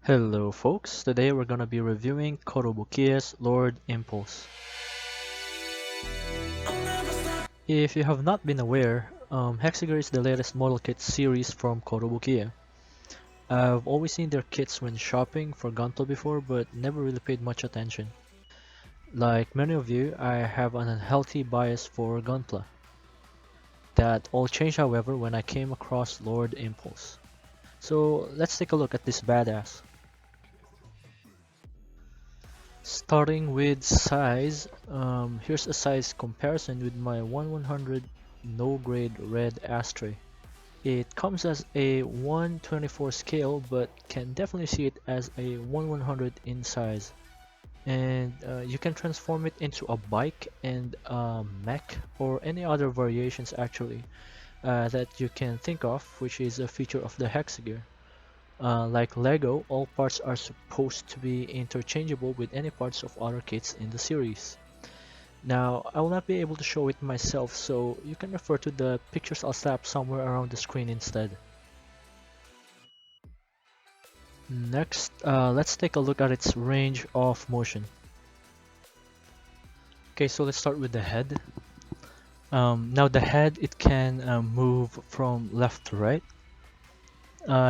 Hello folks, today we're gonna be reviewing Kotobukiya's Lord Impulse. If you have not been aware, Hexa is the latest model kit series from Kotobukiya. I've always seen their kits when shopping for Gunpla before, but never really paid much attention. Like many of you, I have an unhealthy bias for Gunpla. That all changed however when I came across Lord Impulse. So let's take a look at this badass. Starting with size, here's a size comparison with my 1/100 no-grade Red Astray. It comes as a 1/24 scale, but can definitely see it as a 1/100 in size. And you can transform it into a bike and a mech or any other variations actually that you can think of, which is a feature of the Hexagear. Like Lego, all parts are supposed to be interchangeable with any parts of other kits in the series. Now, I will not be able to show it myself, so you can refer to the pictures I'll slap somewhere around the screen instead. Next, let's take a look at its range of motion. Okay, so let's start with the head. Now the head, it can move from left to right,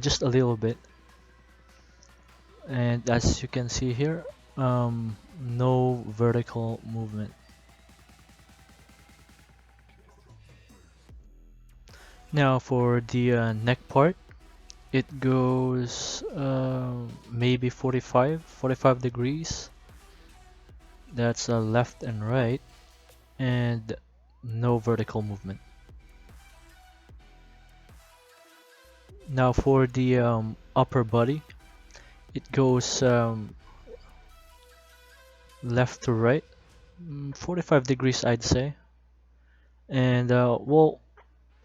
just a little bit. And as you can see here, no vertical movement. Now for the neck part, it goes maybe 45 degrees. That's left and right, and no vertical movement. Now for the upper body, it goes left to right, 45 degrees I'd say. And well,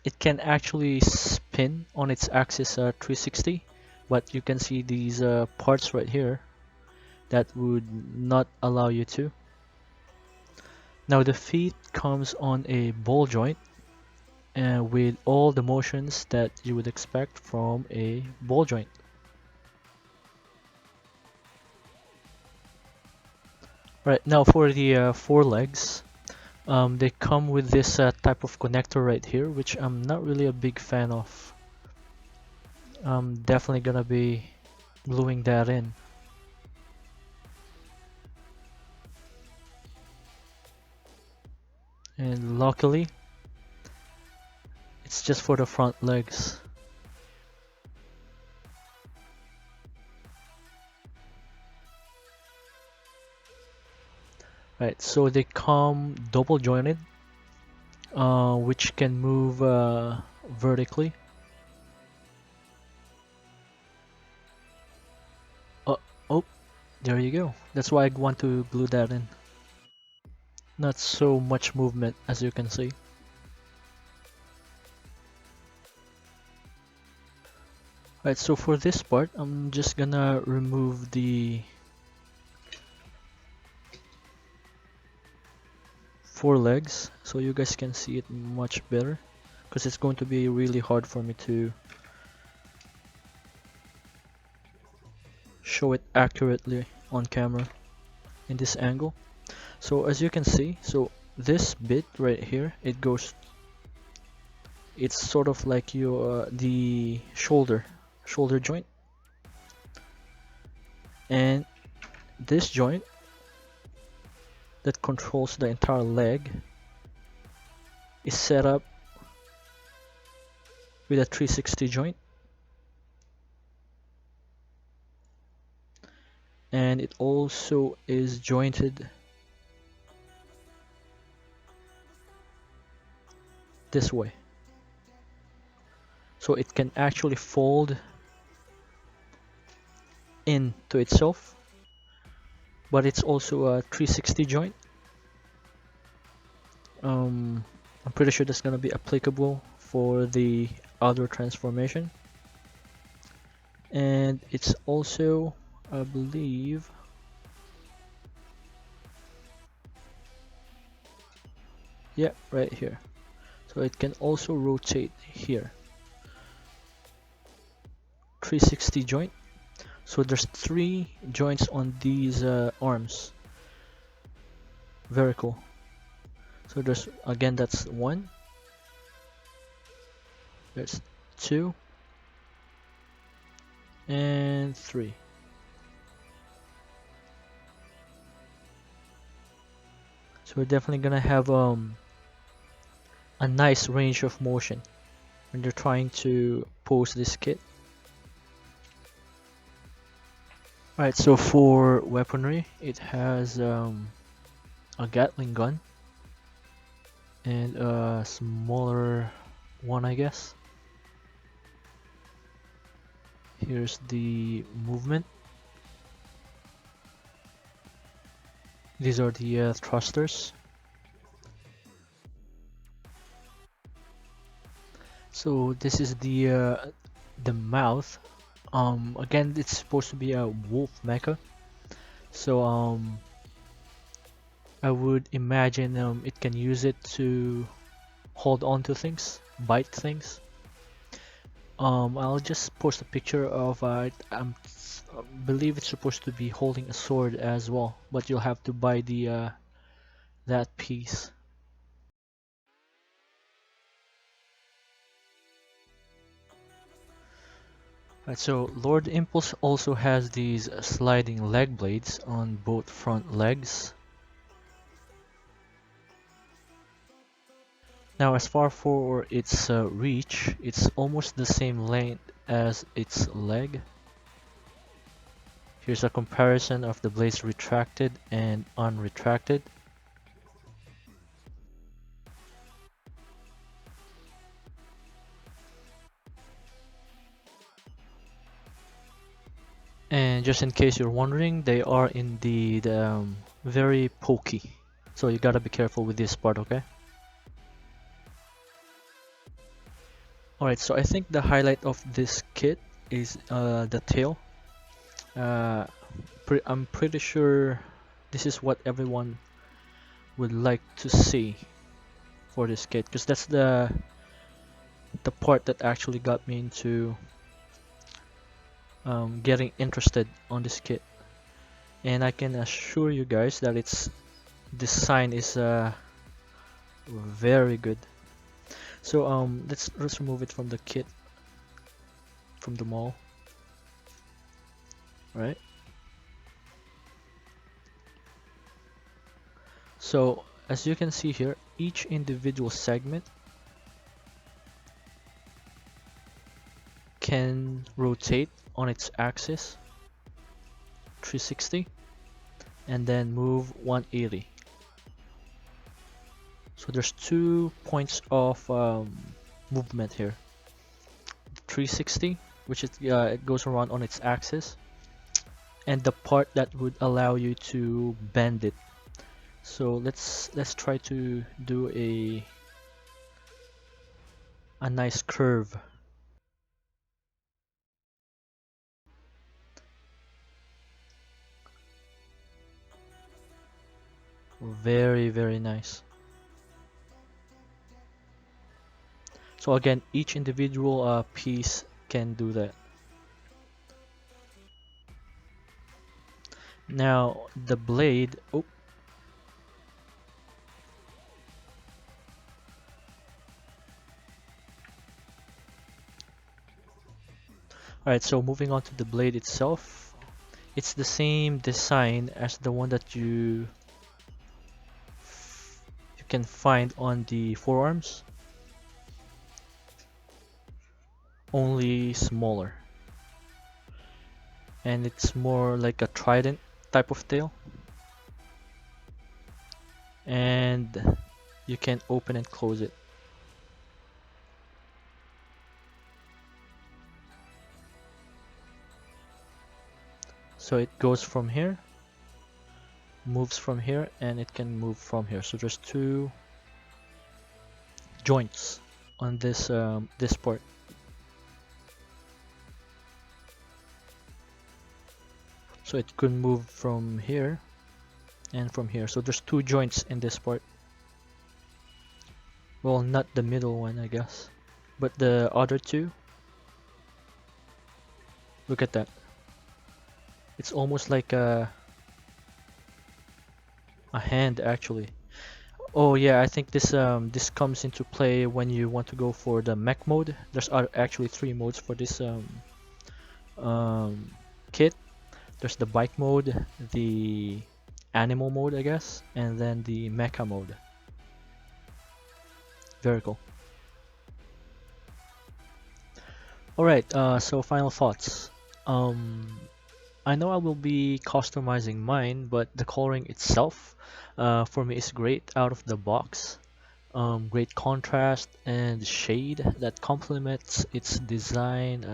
it can actually spin on its axis 360, but you can see these parts right here that would not allow you to. Now the feet comes on a ball joint with all the motions that you would expect from a ball joint. Right, now for the forelegs, they come with this type of connector right here, which I'm not really a big fan of. I'm definitely gonna be gluing that in. And luckily, it's just for the front legs. Right, so they come double jointed, which can move vertically. Oh, there you go. That's why I want to glue that in. Not so much movement as you can see. Right, so for this part, I'm just gonna remove the forelegs so you guys can see it much better, because it's going to be really hard for me to show it accurately on camera in this angle. So as you can see, so this bit right here, it's sort of like your the shoulder joint, and this joint that controls the entire leg is set up with a 360 joint, and it also is jointed this way, so it can actually fold into itself, but it's also a 360 joint. I'm pretty sure that's gonna be applicable for the other transformation, and it's also, I believe, yeah, right here. So it can also rotate here, 360 joint. So there's 3 joints on these arms. Very cool. So there's, again, that's 1. There's 2 and 3. So we're definitely gonna have a nice range of motion when you're trying to pose this kit. Alright, so for weaponry, it has a Gatling gun and a smaller one, I guess. Here's the movement. These are the thrusters. So this is the mouth. Again, it's supposed to be a wolf mecha. So I would imagine it can use it to hold on to things, bite things. I'll just post a picture of I believe it's supposed to be holding a sword as well, but you'll have to buy the that piece. Right, so Lord Impulse also has these sliding leg blades on both front legs. Now as far for its reach, it's almost the same length as its leg. Here's a comparison of the blades retracted and unretracted. And just in case you're wondering, they are indeed very pokey. So you gotta be careful with this part, okay? Alright, so I think the highlight of this kit is the tail. I'm pretty sure this is what everyone would like to see for this kit, because that's the part that actually got me into getting interested on this kit. And I can assure you guys that its design is very good. So let's remove it from the kit, from the mall. Right. So as you can see here, each individual segment can rotate on its axis 360 and then move 180. So there's 2 points of movement here. 360, which is it goes around on its axis, and the part that would allow you to bend it. So let's try to do a nice curve. Very, very nice. So again, each individual piece can do that. Now the blade, oh, alright, so moving on to the blade itself, it's the same design as the one that you can find on the forearms, only smaller. And it's more like a trident type of tail. And you can open and close it. So it goes from here, moves from here, and it can move from here. So there's 2 joints on this part. So it could move from here and from here. So there's 2 joints in this part. Well, not the middle one, I guess, but the other 2. Look at that. It's almost like a hand actually. Oh yeah, I think this comes into play when you want to go for the mech mode. There's actually three modes for this um, kit. There's the bike mode, the animal mode, I guess, and then the mecha mode. Very cool. All right, so final thoughts. Um, I know I will be customizing mine, but the coloring itself, for me, is great out of the box. Great contrast and shade that complements its design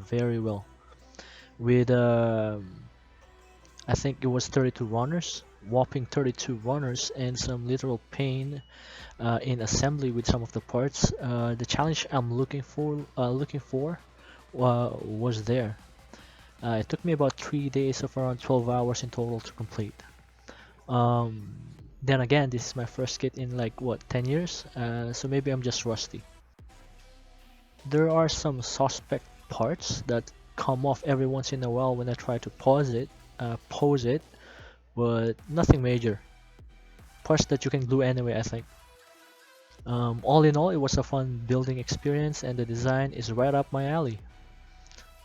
very well. With I think it was 32 runners, whopping 32 runners, and some literal pain in assembly with some of the parts. The challenge I'm looking for was there. It took me about 3 days of around 12 hours in total to complete. Um, then again, this is my first kit in like what 10 years, so maybe I'm just rusty. There are some suspect parts that come off every once in a while when I try to pose it, but nothing major. Parts that you can glue anyway, I think. All in all, it was a fun building experience, and the design is right up my alley.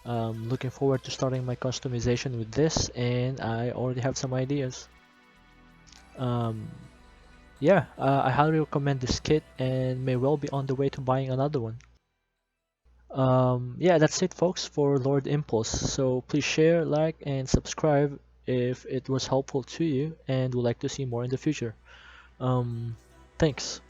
Looking forward to starting my customization with this, and I already have some ideas. Um, yeah, I highly recommend this kit and may well be on the way to buying another one. Yeah, that's it, folks, for Lord Impulse. So please share, like, and subscribe if it was helpful to you and would like to see more in the future. Um, Thanks.